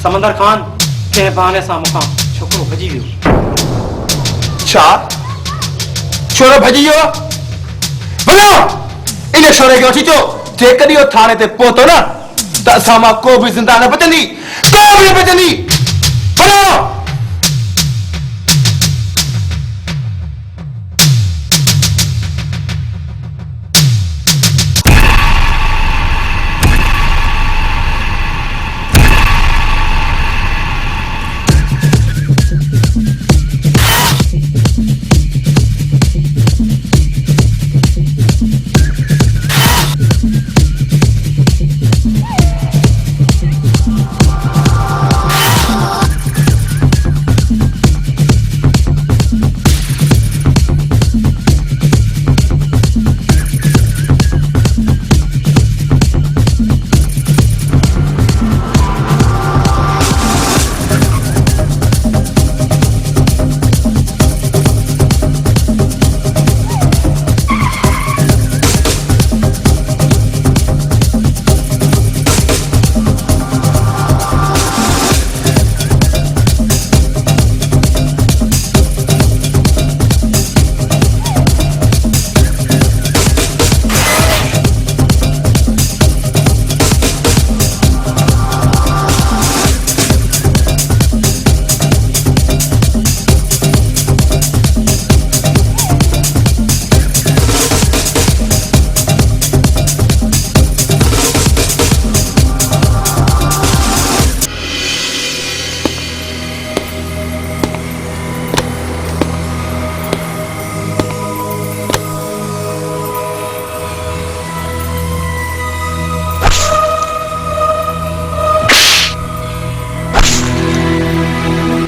समंदर खान के बहाने सा मुकाम छोकरो भजी वियो। छा छोरो भजी वियो? वञो इन छोरे खे वठी अचो। जेकॾहिं इहो थाणे ते पहुतो न त असां मां को बि ज़िंदा न बचंदी, को बि न बचंदी। वञो।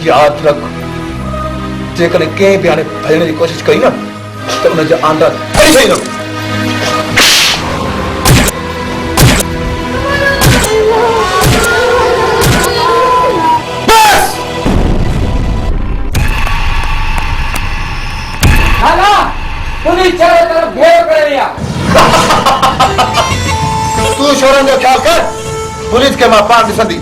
याद रख, जेकॾहिं कंहिं बि हाणे भॼण जी कोशिशि कई न त उनजा आंदा खणी छॾींदुमि। तूं छोरनि जो ख्यालु कर, पुलिस खे मां पाण ॾिसंदी।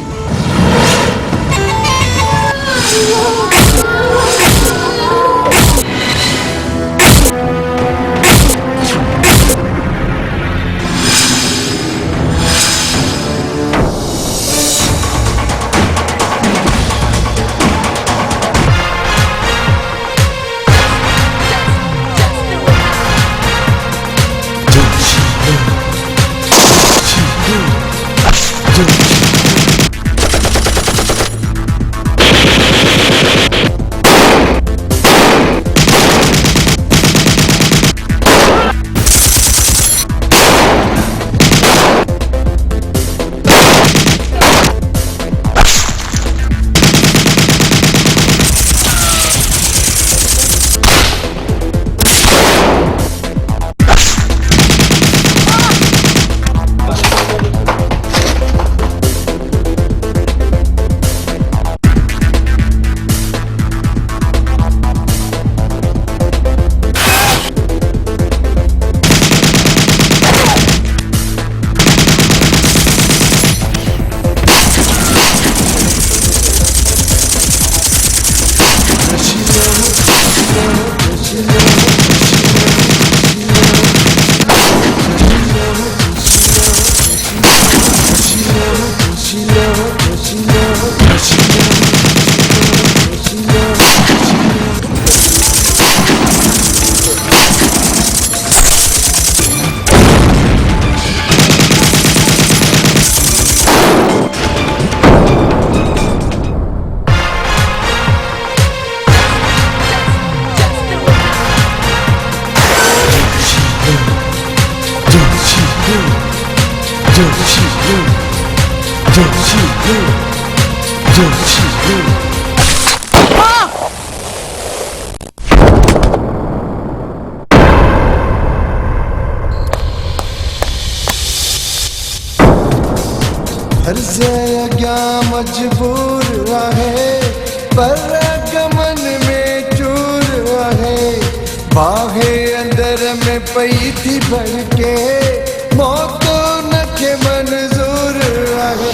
मजबूर आहे पर गमन में चूर आहे बाहे अंदर में पई थी भर के मौत न के मंजूर आहे।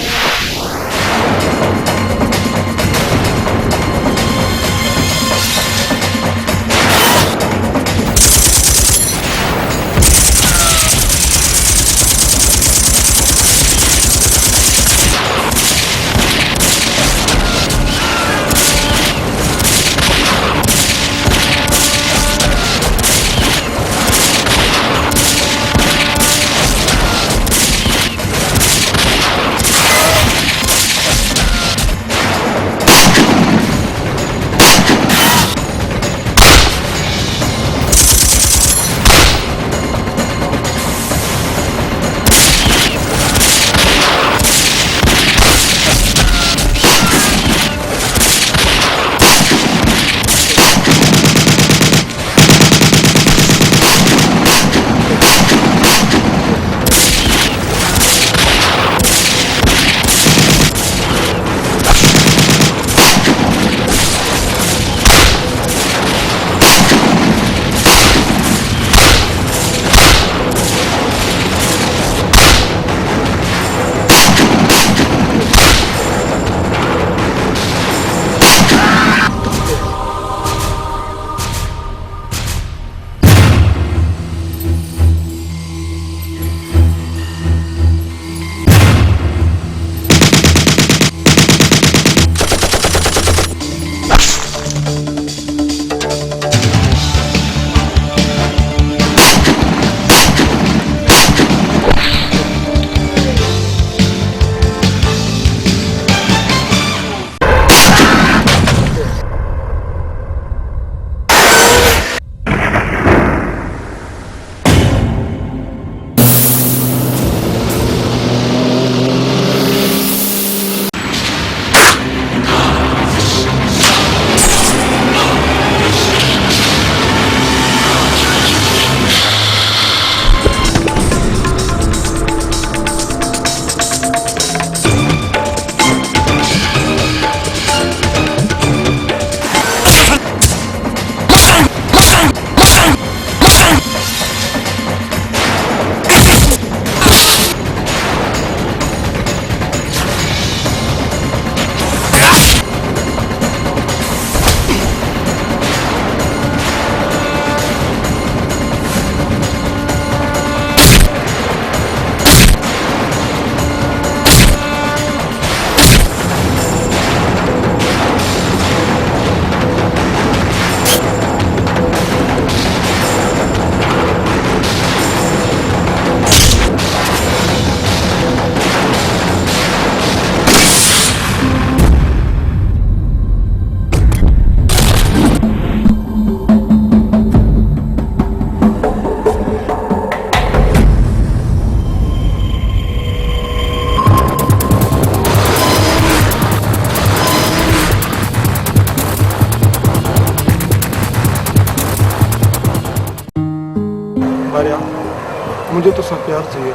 मुझे तो सब प्यार चाहिए।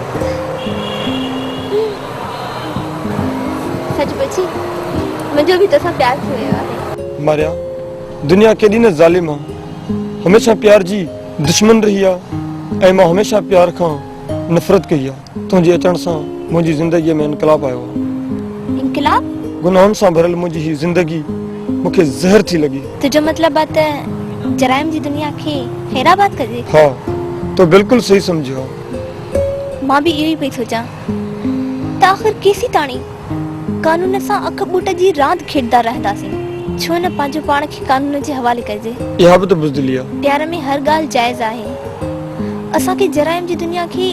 सच बची मुझे भी तो सब प्यार थियो है। मारिया दुनिया केॾी न ज़ालिम आहे, हमेशा प्यार जी दुश्मन रही आहे ऐं मां हमेशा प्यार खां नफ़रत कई आहे। तुंहिंजे अचण सां मुंहिंजी ज़िंदगीअ में इनकलाब आयो आहे। इनकलाब? गुनाहनि सां भरियल मुंहिंजी ही ज़िंदगी मूंखे ज़हर थी लॻी। तुझो मतलब बात जराइम जी दुनिया खे हैराबाद कर दे। हाँ तो बिल्कुल सही समझो आहे। मां भी इहो ई पई सोचां त आख़िर केसी ताणी कानून सां अख बूट जी रांद खेॾंदा रहंदासीं, छो न पंहिंजो पाण खे कानून जे हवाले कजे। इहा बि त बुज़दिली आहे। प्यार में हर ॻाल्हि जाइज़ आहे। असांखे जराइम जी दुनिया खे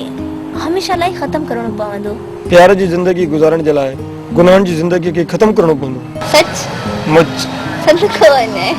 हमेशा लाइ ख़त्म करणो पवंदो। प्यार जी ज़िंदगी गुज़ारण जे लाइ गुनाहनि जी ज़िंदगी खे ख़त्म करणो पवंदो। सच मुझ सदको वञे।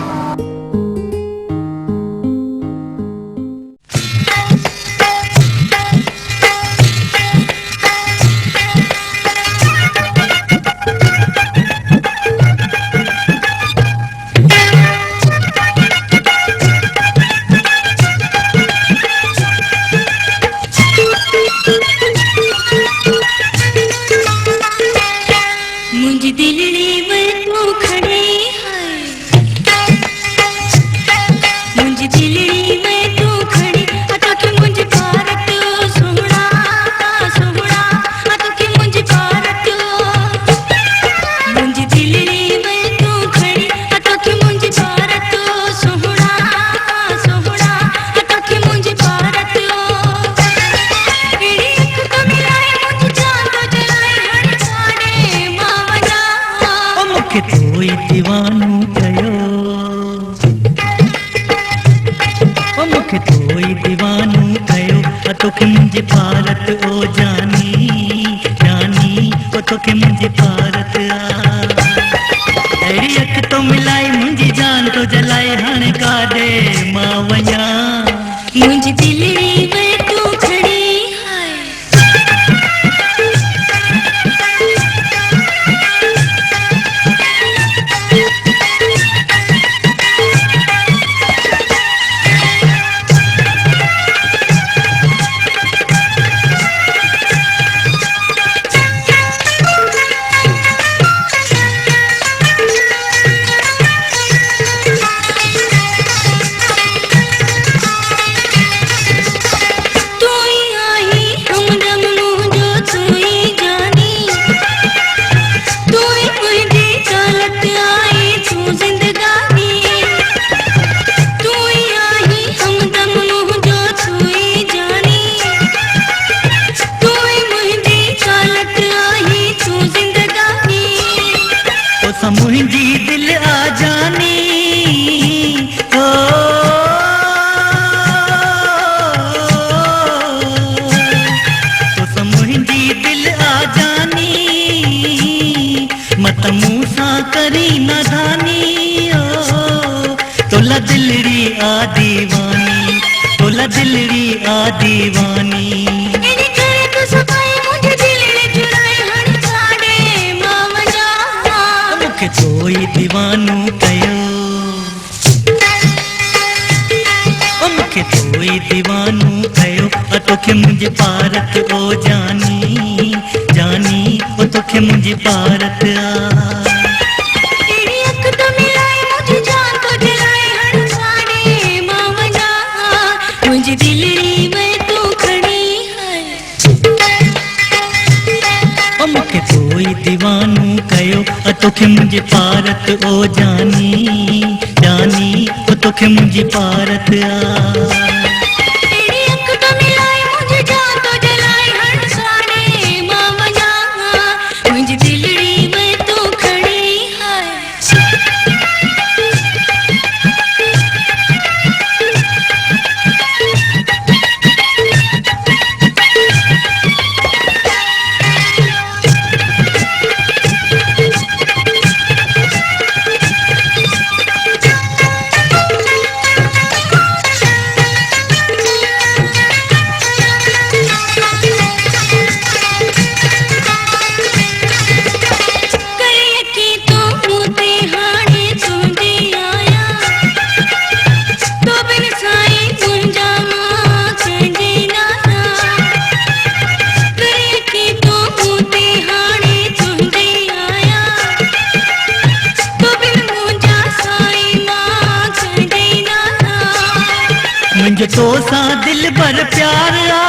तो सा दिल भर प्यार आ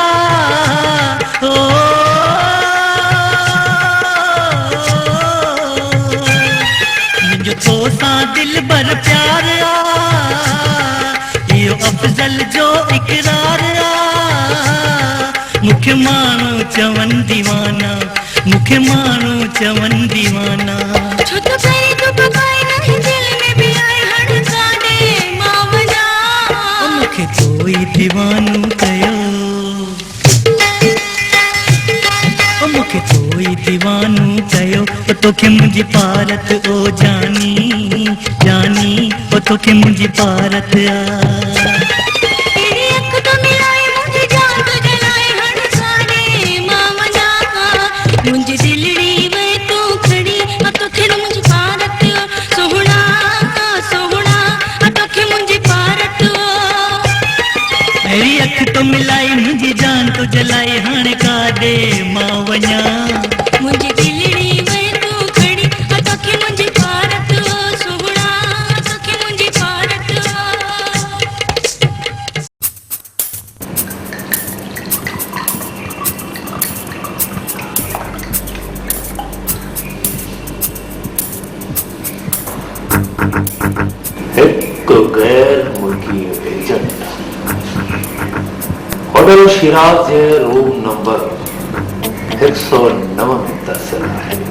ओ मुझे तो सा दिल भर प्यार आ यो अफजल जो इकरार आ मुखे मानो चवन दीवाना मुखे मानो चवन दीवाना छो तो करे तो पकाए नहीं दिल में भी आए हड़का दे मावना मुखे कोई दीवानो कयो मुखे कोई दीवानो कयो तोखे मुझी पारत ओ जानी जानी तोखे मुझी पारत आ तेरी अख तो मिलाए मुझे जान तो जलाए हड़का दे मावना मुझे दिलड़ी में तू खड़ी तो खिड़ मुझे पारत सोहना सोहना तो खिड़ मुझे पारत मेरी अख तो मिलाई मुझी जान तो जलाई हाणे का दे मावना मुझे दिलड़ी में तू खड़ी तो खिड़ मुझे पारत सोहना तो खिड़ मुझे पारत एक गैर मुल्की एजेंट होटल शिराज जे रूम नंबर 109 में दर्शल है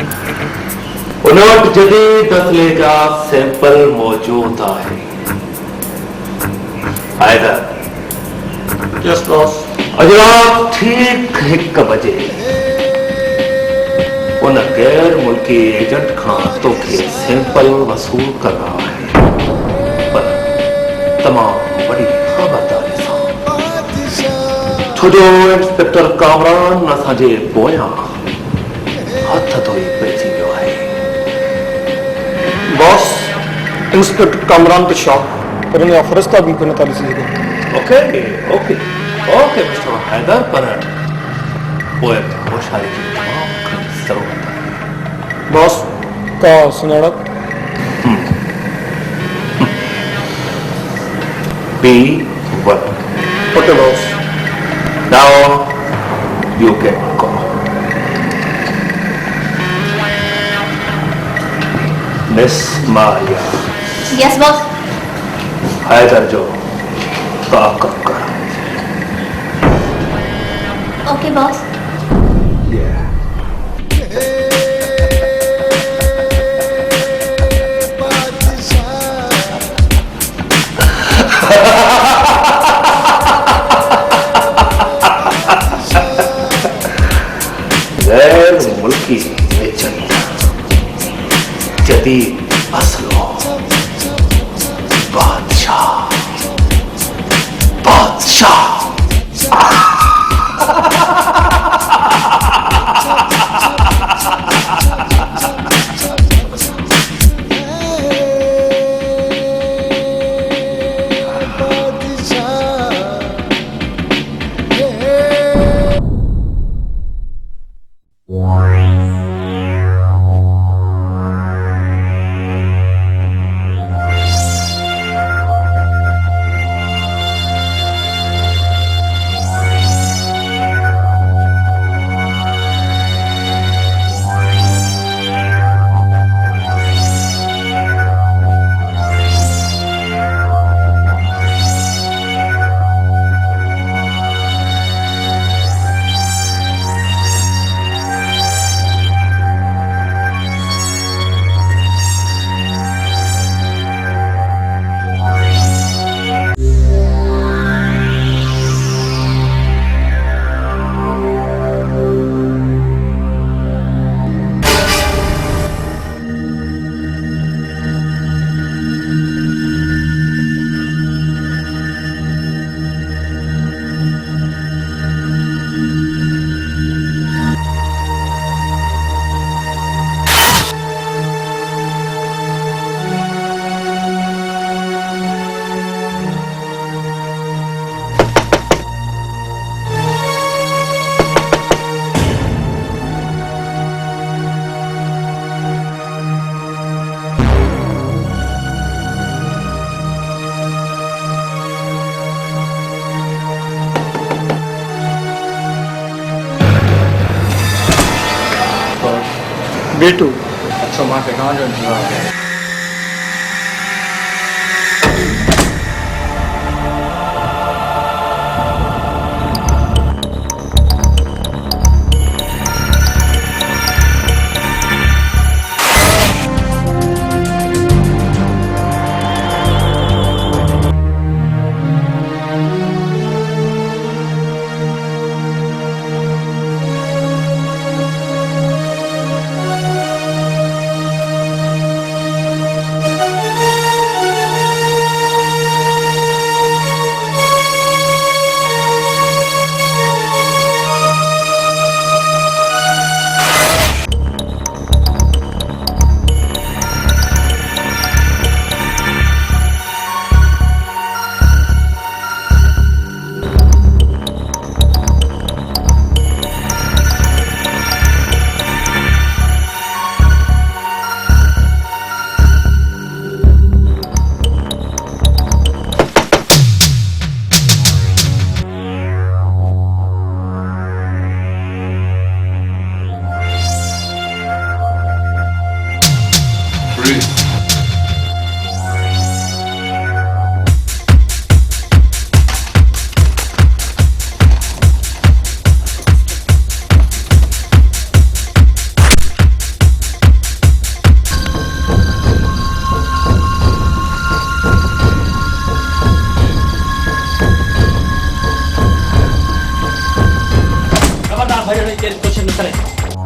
उन वटि जदीद नस्ले जा सैंपल मौजूद आहे हैदर यस बॉस अॼु रात ठीक 1 बजे उन गैर मुल्की एजेंट खां तोखे सैंपल वसूल करना है पर तमाम बड़ी खबरदारी सां छो जो इंस्पेक्टर कामरान असांजे पोयां हथ धोई पइजी वियो आहे बॉस इंस्पेक्टर कामरान पे शॉक पर उन्हें फरिश्ता भी कोई नताली से okay okay okay mister Haider पर पोइ होशियारी जी तमाम घणी ज़रूरत आहे बॉस का सुनाड़क बी वन okay boss Now you can go. Miss Maria, yes boss Haider जो ताकत कर ओके बॉस गैर मुल्की एजेंट जदीद असलो बादशाह बादशाह बेटू अच्छा मां के कहां जो इंतजार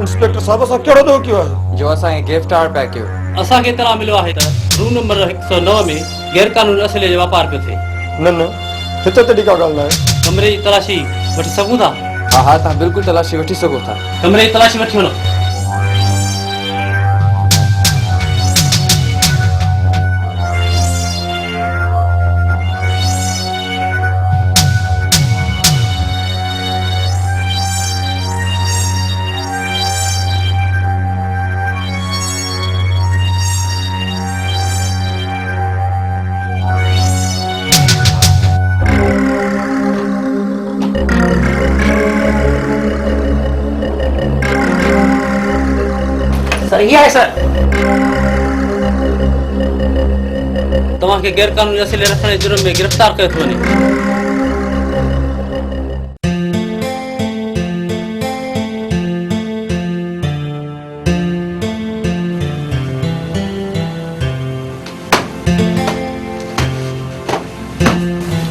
इंस्पेक्टर साहब असां कहिड़ो दो कयो आहे जो असांखे गिरफ़्तार पिया कयो असांखे इतला मिलियो आहे त रूम नंबर 109 में गैर कानूनी असले जो वापार पियो थिए। न हिते तॾहिं का ॻाल्हि न आहे। कमरे जी तलाशी वठी सघूं था? हा हा तव्हां बिल्कुलु तलाशी वठी सघो था। कमरे जी तलाशी वठी वञो। सही आहे सर। तव्हांखे गैर कानूनी असले रखण जे जुर्म में गिरफ़्तार कयो थो वञे।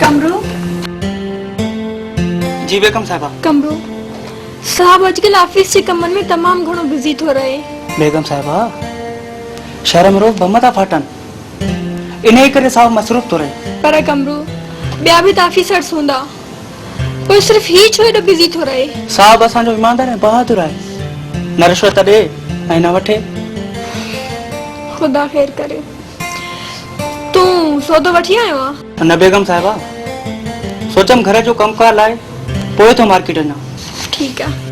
कमरो जी बेगम साहिबा। कमरो साहब अॼुकल्ह ऑफिस जे कमनि में तमामु घणो बिज़ी थो रहे। बेगम साहिबा शहर में रोज़ बम था फाटनि, इन करे साहब मसरूफ़ थो रहे। पर कमरो ॿिया बि त ऑफिसर्स हूंदा, पोइ सिर्फ़ ही छो एॾो बिज़ी थो रहे? साहब असांजो ईमानदार ऐं बहादुर आहे, न रिश्वत ॾे ऐं न वठे। ख़ुदा ख़ैर करे। तूं सौदो वठी आयो आहे? न बेगम साहिबा, सोचम घर जो कमकार लाइ पोइ थो मार्केट वञा। ठीकु आहे।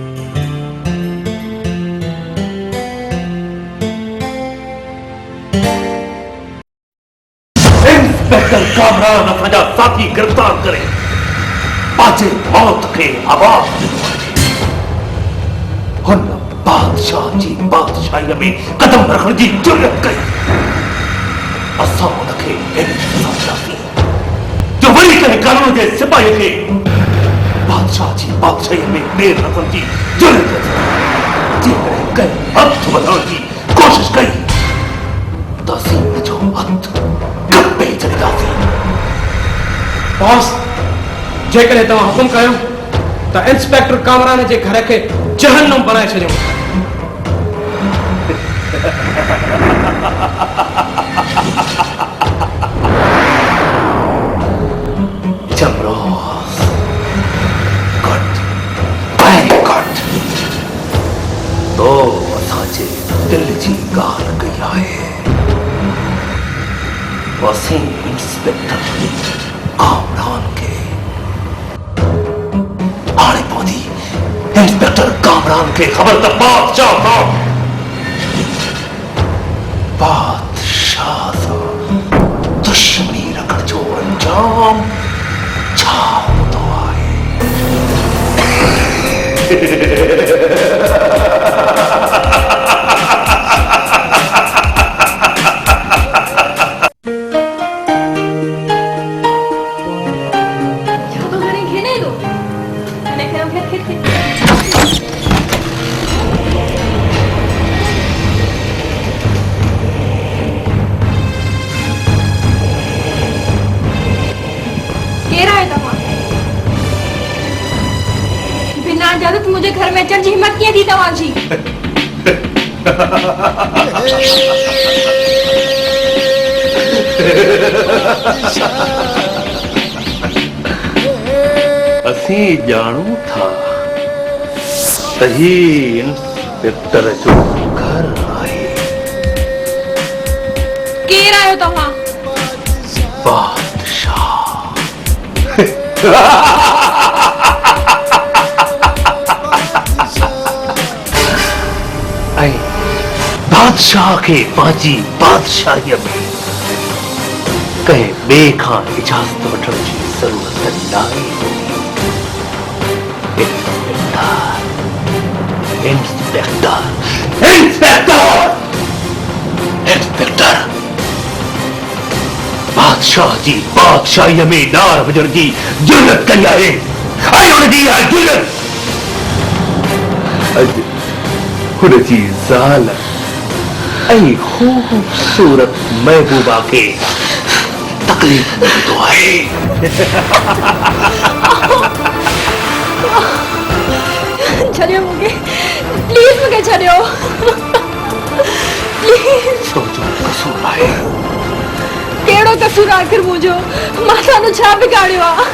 इंस्पेक्टर कामरान असांजा साथी गिरफ़्तार करे पाचे मौत खे आवाज़ ॾिनो आहे। हुन बादशाह जी बादशाहीअ में कदम रखण जी जुर्रत कई। असां हुनखे अहिड़ी सज़ा ॾींदासीं जो वरी कंहिं कानून जे सिपाहीअ खे बादशाह जी बादशाहीअ में पेर रखण जी जुर्रत कई। जेकॾहिं कंहिं हथ वधाइण जी कोशिश कई त असीं हुनजो हथ गप्पे छॾींदासीं। बॉस, जेकॾहिं तव्हां हुकुम कयो त इंस्पेक्टर कामरान जे घर खे जहन्नुम बनाए छॾियूं। जमरोस कट ऐं कट तो असांजे दिल जी ॻाल्हि कई आहे। असीं इंस्पेक्टर कामरान खे हाणे पहुती। इंस्पेक्टर कामरान खे ख़बर त बादशाह खां दुश्मनी रखण जो अंजाम छा हूंदो आहे। बिना इजाजत मुझे घर में अचण जी हिम्मत कीअं थी तव्हांजी? असीं ॼाणूं था त ही इंस्पेक्टर जो घर आहे। केरु आहियो तव्हां? बादशाह। ऐं बादशाह खे पंहिंजी बादशाहीअ में कंहिं ॿिए खां इजाज़त वठण जी ज़रूरत नाहे। Inspector inspector inspector Badshah ji बादशाहीअ में नार विझण जी जुर्रत कई आहे। ऐं हुनजी इहा जुर्रत अॼु हुनजी ज़ाल ऐं ख़ूबसूरत महबूबा खे तकलीफ़ ॾींदो आहे। छॾियो मूंखे, प्लीज़ मूंखे छॾियो। छो जो कसूर आहे? कहिड़ो कसूर आख़िर मुंहिंजो? मां तव्हांजो छा बिगाड़ियो आहे?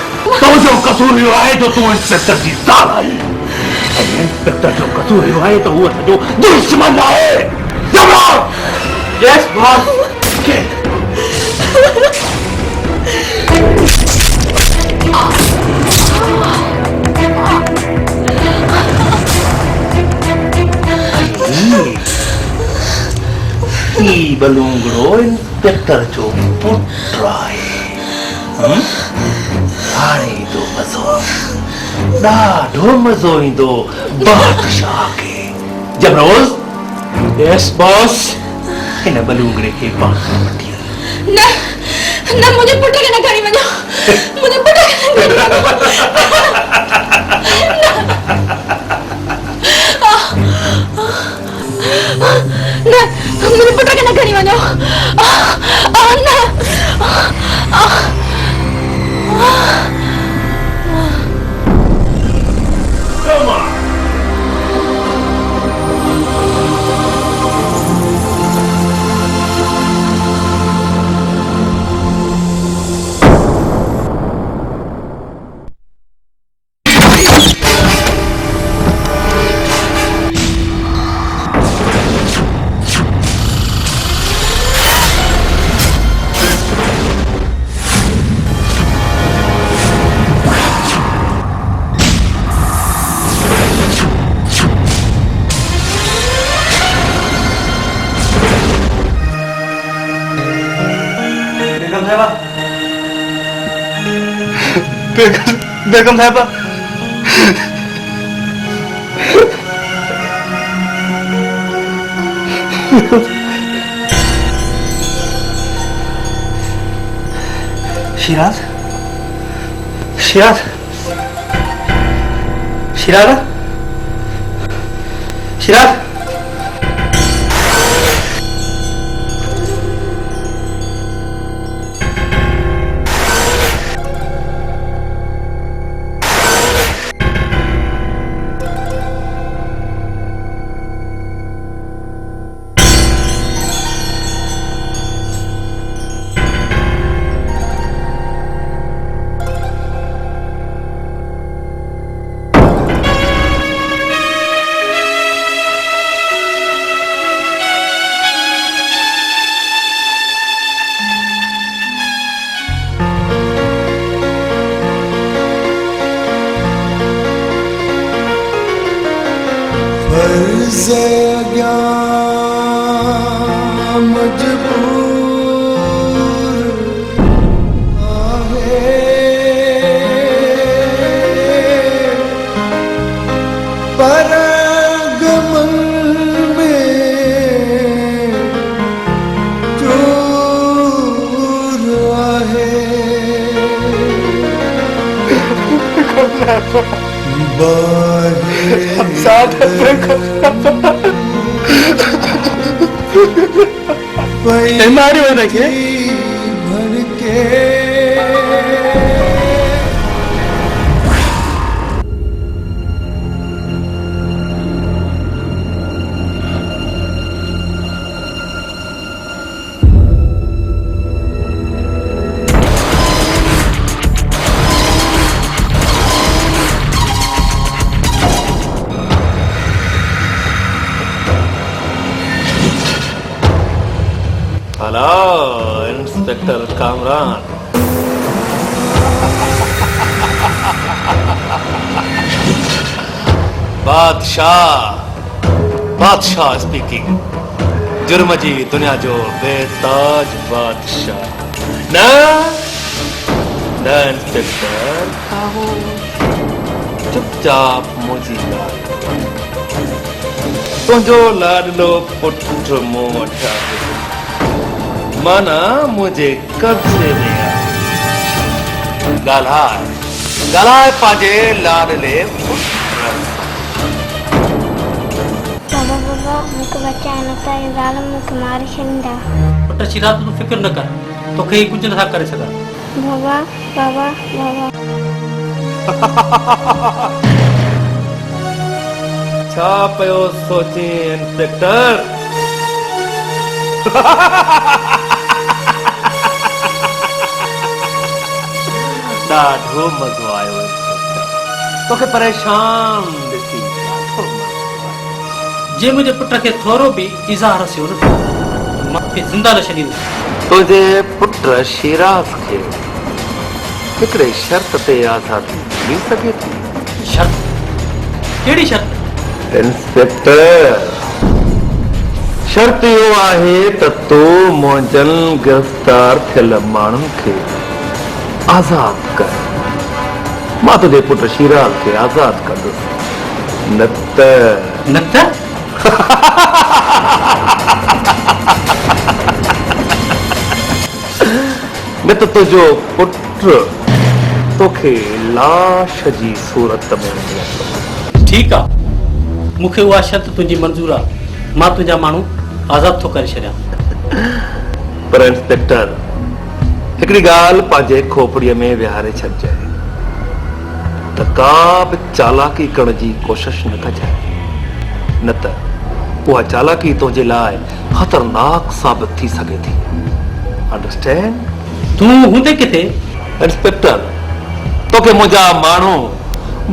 तुंहिंजो कसूर इहो आहे जो तूं इंस्पेक्टर जी ज़ाल आहीं। ऐं इंस्पेक्टर जो कसूर इहो आहे त उहो तुंहिंजो दुश्मन आहे। Yes boss. ही बलूंगड़ो इंस्पेक्टर जो पुट आहे। हाणे ईंदो मज़ो, ॾाढो मज़ो ईंदो बादशाह खे। जबरोज़। Yes boss. हिन बलूंगड़े खे पाण वठी हल। न न, मुंहिंजे पुट खे न खणी वञो। मुंहिंजे पुट खे न खणी वञो। न, मुंहिंजे पुट खे न खणी वञो। न। बेगम साहबा। शिराज शिराज शिराज शिराज है बाहें साथ हमारी वजह के भड़के हेलो इंस्पेक्टर कामरान। बादशाह स्पीकिंग। जुर्म जी दुनिया जो बेताज बादशाह न इंस्पेक्टर खाओ चुपचाप मुझी तुझो लाडलो पुट मुंह वठा माना मुझे कब्जे में गालाए पाजे लाडले बाबा मुझे बचाना था ये जालिम मुझे मारी छंदा पुट शिराज तू फिक्र न कर तोखे कुछ नथा करे सघां। बाबा बाबा बाबा छा पयो सोची इंस्पेक्टर? ॾाढो मज़ो आयो तोखे परेशान ॾिसी। जे मुंहिंजे पुट खे थोरो बि इज़ार थियो न मूंखे ज़िंदा न छॾींदो। तुझे पुट शिराज खे हिकिड़े शर्त ते आज़ादी मिली सघे थी। शर्त? कहिड़ी शर्त? इंस्पेक्टर शर्त इहो आहे त तो मुंहिंजन गिरफ़्तार थियल माण्हुनि खे आज़ाद कर। मां तुंहिंजे पुट शिराज खे आज़ाद कंदुसि न त न त तुंहिंजो पुट तोखे लाश जी सूरत में मिलंदो। ठीकु आहे मूंखे उहा शर्त तुंहिंजी मंज़ूर आहे। मां तुंहिंजा माण्हू आज़ाद थो करे छॾियां। पर इंस्पेक्टर हिकिड़ी ॻाल्हि पंहिंजे खोपड़ीअ में विहारे छॾिजांइ त का बि चालाकी करण जी कोशिश न कजांइ न त उहा चालाकी तुंहिंजे लाइ ख़तरनाक साबित थी सघे थी। अंडरस्टैंड? तूं हूंदे किथे? इंस्पेक्टर तोखे मुंहिंजा माण्हू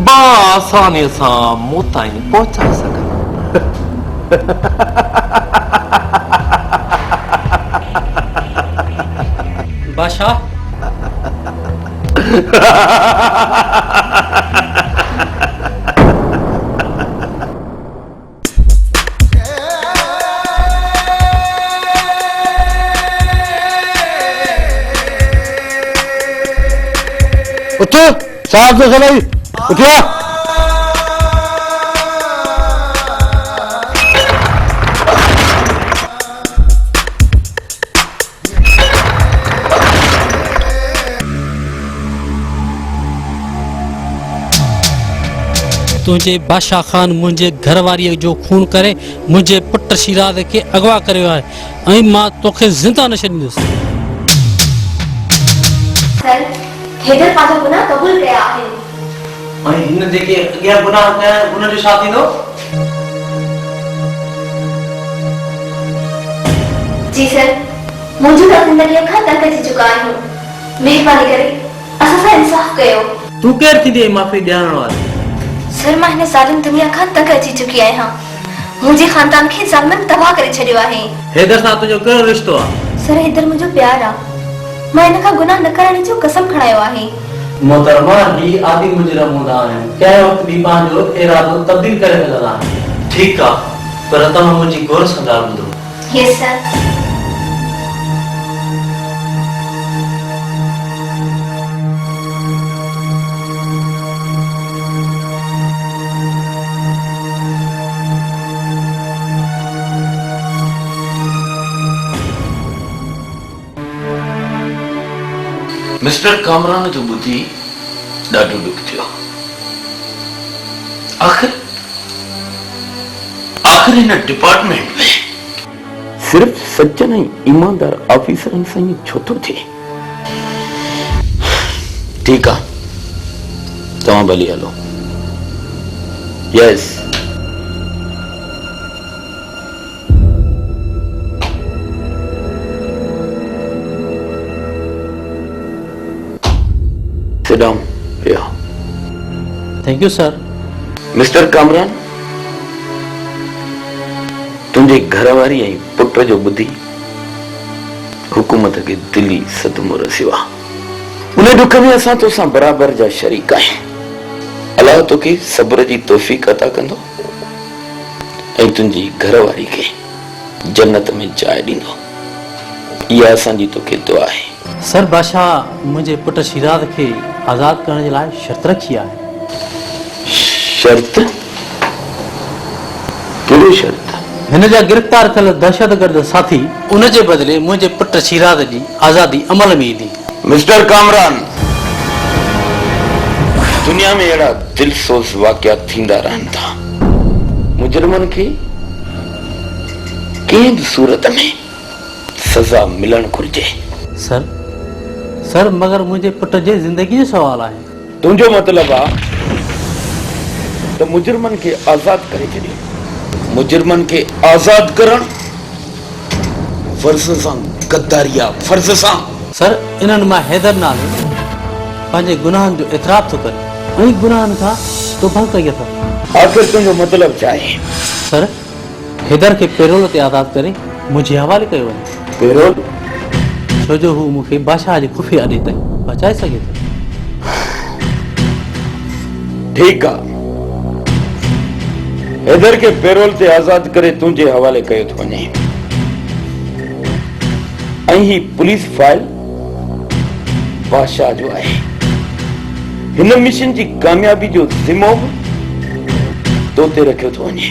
बासानीअ सां मूं ताईं पहुचाए सघनि। बादशाह उठ साहब से चलाई उठिया। तुंहिंजे बादशाह ख़ान मुंहिंजे घरवारीअ जो खून करे मुंहिंजे पुट शिराज खे अगवा करियो आहे ऐं मां तोखे ज़िंदा न छॾींदुसि। सर हैदर पाजा गुनाह कबूल कया आहिनि ऐं हिन जेके अॻियां गुनाह कया उन जो छा थींदो? जी सर मौजूदा ज़िंदगीअ खां तंग थी चुका आहियूं। महिरबानी करे असां सां इंसाफ़ कयो। तूं केरु थींदी माफ़ी ॾियण वारी? सर मां हिन ज़ालिम दुनिया खां तंग अची चुकी आहियां। मुंहिंजे ख़ानदान खे ज़ालिमनि तबाह करे छॾियो आहे। हैदर सां तुंहिंजो कहिड़ो रिश्तो आहे? सर हैदर मुंहिंजो प्यार आहे। मां हिन खां गुनाह न करण जो कसम खणायो आहे। मोहतरमा ही आदि मुजरम हूंदा आहिनि कंहिं वक़्तु बि पंहिंजो इरादो तब्दील करे सघंदा आहिनि। ठीकु आहे पर तव्हां मुंहिंजी गौर सां ॻाल्हि ॿुधो। Yes sir. मिस्टर कामरान जो ॿुधी ॾाढो ॾुख थियो। आखिर इन डिपार्टमेंट में सिर्फ सज्जन ऐं ईमानदार ऑफिसरनि सां ई छो थो थिए? ठीक है, तव्हां भली hello. Yes. Sit down. Yeah. Thank you sir. Mister Kamran, तुंहिंजे घरवारी ऐं पुट जो ॿुधी हुकूमत खे दिली सदमो रसियो आहे। उन दुख में असां तोसां बराबर जा शरीक आहियूं। अलाह तोखे सब्र जी तौफ़ीक़ अता कंदो ऐं तुंहिंजी घरवारी खे जन्नत में जाइ ॾींदो। इहा असांजी तोखे दुआ आहे। सर बादशाह मुंहिंजे पुट शिराज खे आज़ाद करण जे लाइ शर्त रखी आहे। शर्त? कहिड़ी शर्त? हिन जा गिरफ़्तार थियल दहशतगर्द साथी उन जे बदिले मुंहिंजे पुट शिराज जी आज़ादी अमल में ईंदी। मिस्टर कामरान, दुनिया में अहिड़ा दिलसोज़ वाक़िया थींदा रहनि था। मुजरिमनि खे कंहिं बि सूरत में सज़ा मिलणु घुरिजे। सर मगर मुंहिंजे पुट जे ज़िंदगी जो सवाल आहे। तुंहिंजो मतिलबु आहे त मुजरिमनि खे आज़ाद करे छॾियो। मुजरिमनि खे आज़ाद करण फर्ज़ सां गद्दारी आहे, फर्ज़ सां। सर इन्हनि मां हैदर नाले पंहिंजे गुनाहनि जो एतिराफ़ थो करे ऐं गुनाहनि खां तौबा कई अथव। आख़िर तुंहिंजो मतिलबु छा आहे? सर हैदर खे पेरोल ते आज़ाद करे मुंहिंजे हवाले कयो वञे। पेरोल? छो जो हू मूंखे बादशाह जे खुफ़िया अॾे ताईं बचाए सघे थो। ठीक आहे, हैदर के पेरोल ते आजाद करे तुंहिंजे हवाले कयो थो वञे ऐं ही पुलिस फाइल बादशाह जो आहे। हिन मिशन जी कामयाबी जो ज़िम्मो तो ते रखियो थो वञे।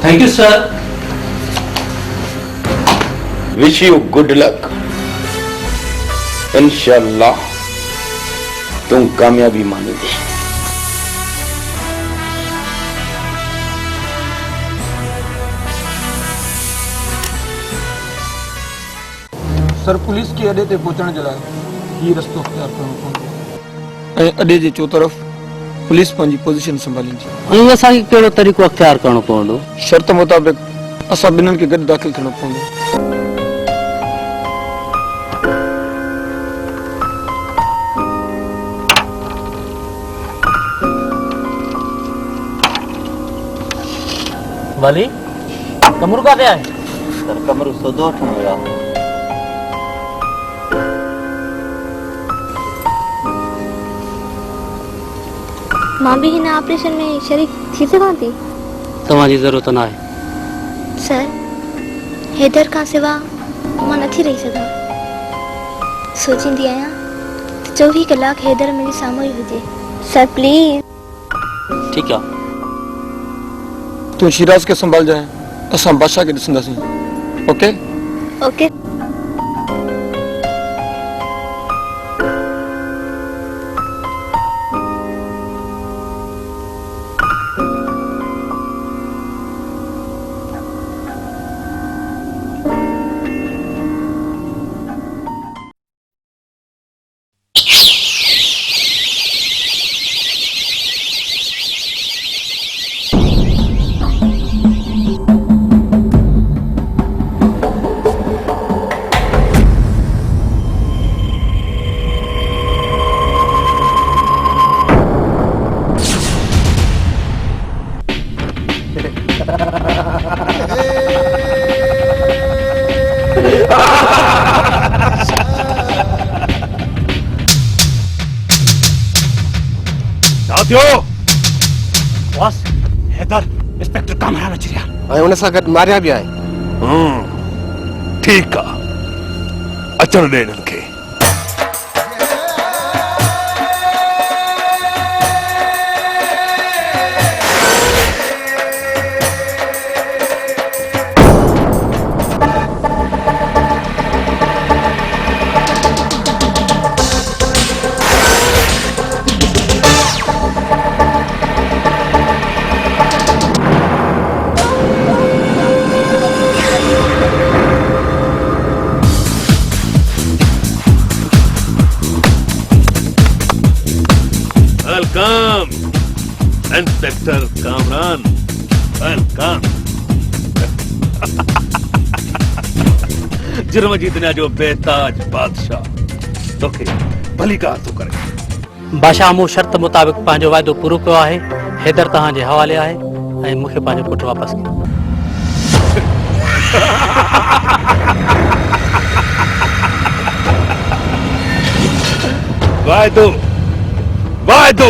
Thank you sir. Wish you good luck. इंशाअल्लाह तुम कामयाबी मानोगे। सर पुलिस के अड्डे ते पहुंचण जे लाइ ही रस्तो अख्तियार करणो पवंदो ऐं अड्डे जे चौतरफ़ पुलिस पंहिंजी पोजीशन संभालींदी। ऐं असांखे कहिड़ो तरीक़ो अख्तियार करणो पवंदो? शर्त मुताबिक़ असां ॿिन्हिनि खे गॾु दाख़िल थियणो पवंदो। वाली कमरू काथे आहे? सर कमरू सौदो वठण विया। मां भी हिन ऑपरेशन में शरीक थी सघां थी? तव्हांजी ज़रूरत न आहे। सर हैदर खां सिवा मां नथी रही सघां। सोचींदी आहियां त 24 कलाक हैदर मुंहिंजे साम्हूं ई हुजे। Sir please. ठीक आहे, तूं शिराज के संभाल जाए, असां बादशाह के ॾिसंदासीं। Okay okay. Boss Haider inspector Kamran अची रहिया ऐं उन सां गॾु मारिया बि आहे। ठीकु आहे, अचण ॾे हिननि खे। Welcome inspector Kamran, welcome. जुर्म जीतने जो बेताज बादशाह तोखे भली कार तो करे। बादशाह मूं शर्त मुताबिक़ पंहिंजो वाइदो पूरो कयो आहे। हैदर तव्हांजे हवाले आहे ऐं मूंखे पंहिंजो पुटु वापसि कयो। वाइदो वाइदो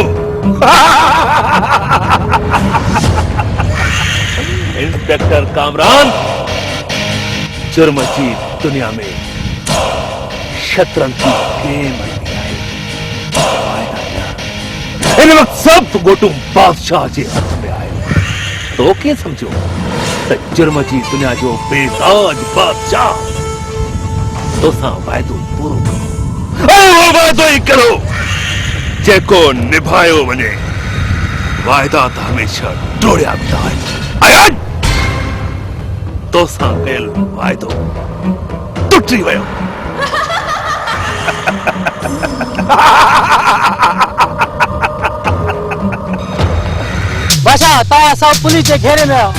इंस्पेक्टर कामरान, जुर्म जी दुनिया में शतरंज की गेम है। इन वक्त सब गोटू बादशाह के हथ में आयो। तो के समझो त जुर्म जी दुनिया जो बेताज बादशाह तो सा वाइदो पूरो करो। वो वाइदो ही करो जेको निभायो वने। वायदा तो हमेशा टोड़िया वेंदा आहिनि। तो सा कयल वाइदो टुटी वियो। बादशाह तव्हां सब पुलिस जे घेरे में आहियो।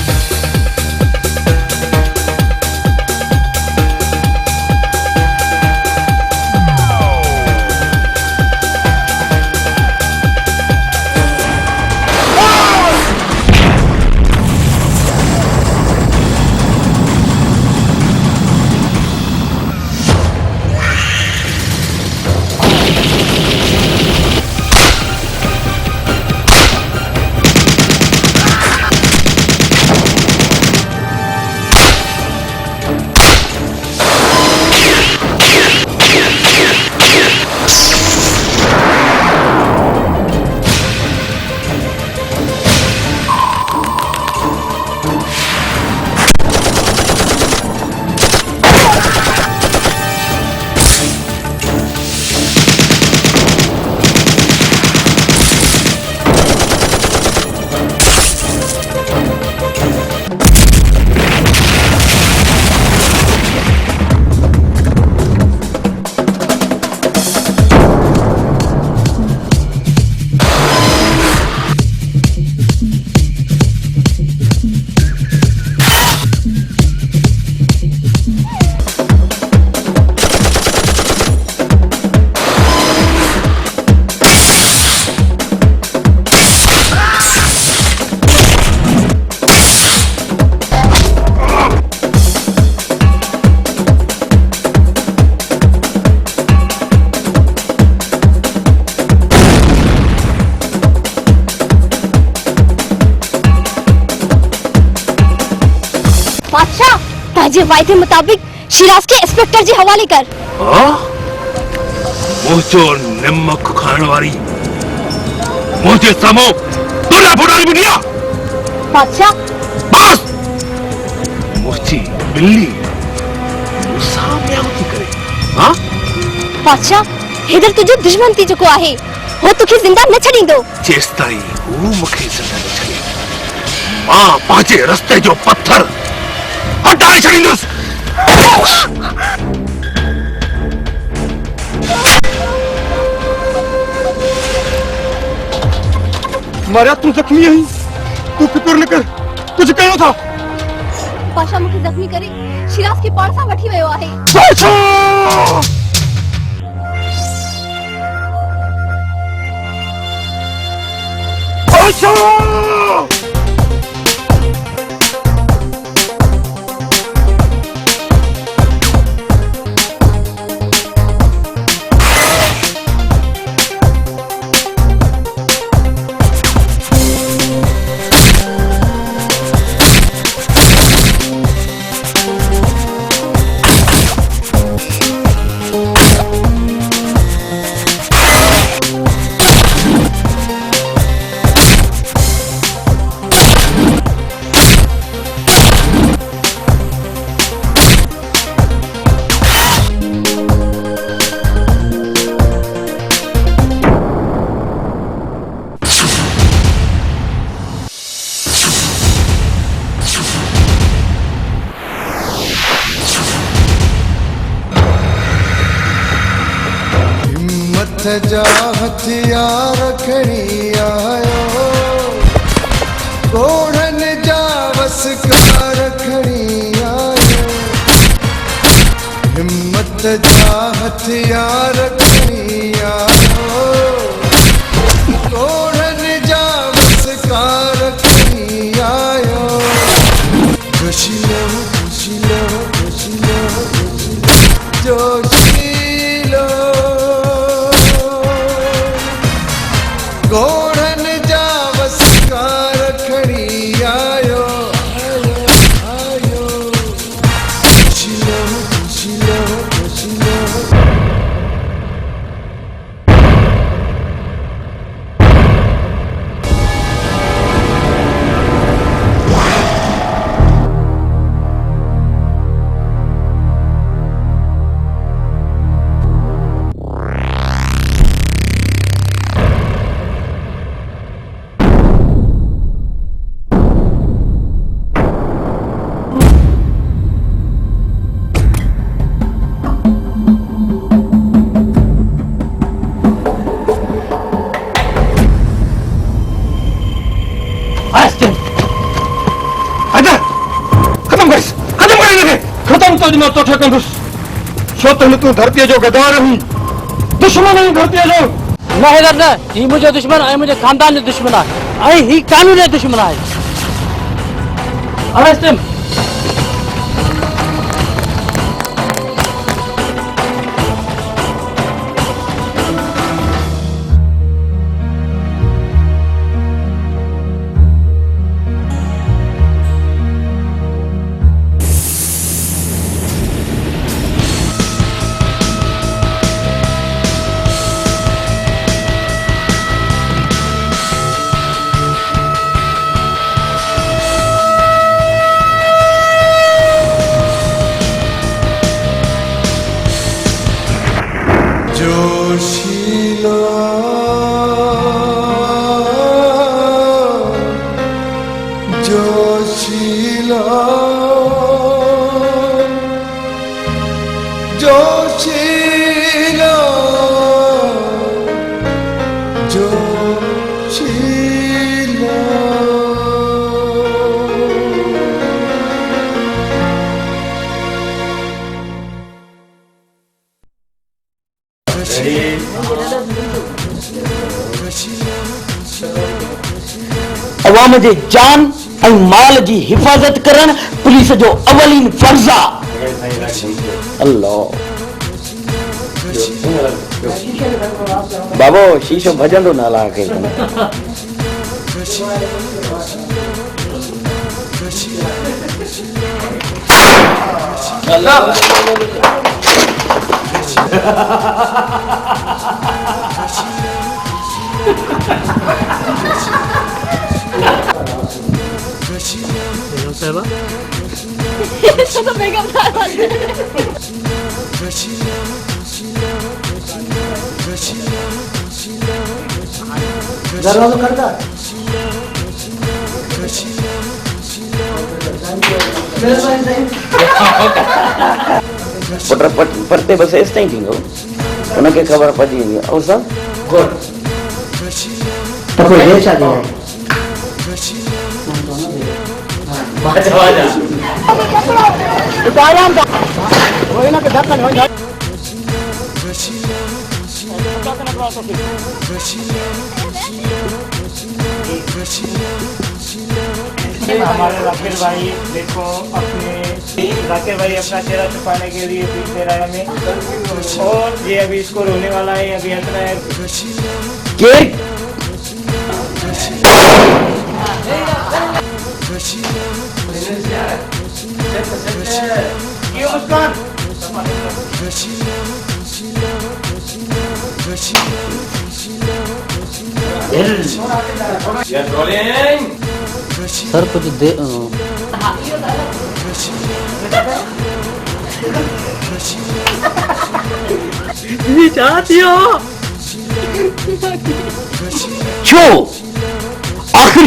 जे वायदे मुताबिक शिराज के इंस्पेक्टर जी हवाले कर। मुझो निमक खान वाली मुझे समो दुला बुढ़ाई बुनिया। बादशाह बस मुझी बिल्ली सामने होती करे। हाँ बादशाह हैदर तुझो दुश्मन थी चुको आहे। हो तुखे जिंदा न छड़ींदो। चेस्ताई वो मुखे जिंदा न छड़े। मां पांचे रस्ते जो पत्थर हटाए छड़ींदुस। मारिया तू जख्मी है। तू फिक्र न कर, कुछ कयो था। बादशाह मुखे जख्मी करे शिराज के पास वठी वयो आहे। बादशाह जा हथियार खड़िया हथियार खणी आयो तोड़न जा बसकार खणी आयो जोशीलो जोशीलो जोशीलो जोशीलो घोड़न जा बसकार खणी आयो आयो जोशीलो जोशीलो जोशीलो खत्म तो ठेकंदुस छो त तू धरती जो गदार हुई दुश्मन ही धरती जो न हैदर न ही मुझे दुश्मन है मुझे खानदान जो दुश्मन है आई ही कानून जो दुश्मन है अरेस्ट हिम जोशीलो जोशीलो जोशीलो जोशीलो अवाम जे जान ऐं माल जी हिफ़ाज़त करण पुलिस जो अवलीन फर्ज़ आहे अल्लाह बाबो शीशो भजंदो न ला के साहबा तो बेगम साहब दरवाजा कर दा पुट परते बस एस ताईं थींदो उनखे ख़बर पइजी वेंदी ऐं सभु गुड तो कोई देर शादी है वही ना के धक्का नहीं हमारे राकेश भाई देखो अपने राकेश भाई अपना चेहरा छुपाने के लिए पीछ दे रहा है हमें और ये अभी इसको रोने वाला है अभी हंसना है क्यों मुस्कान सर कुछ दे चाहती हो छो आखिर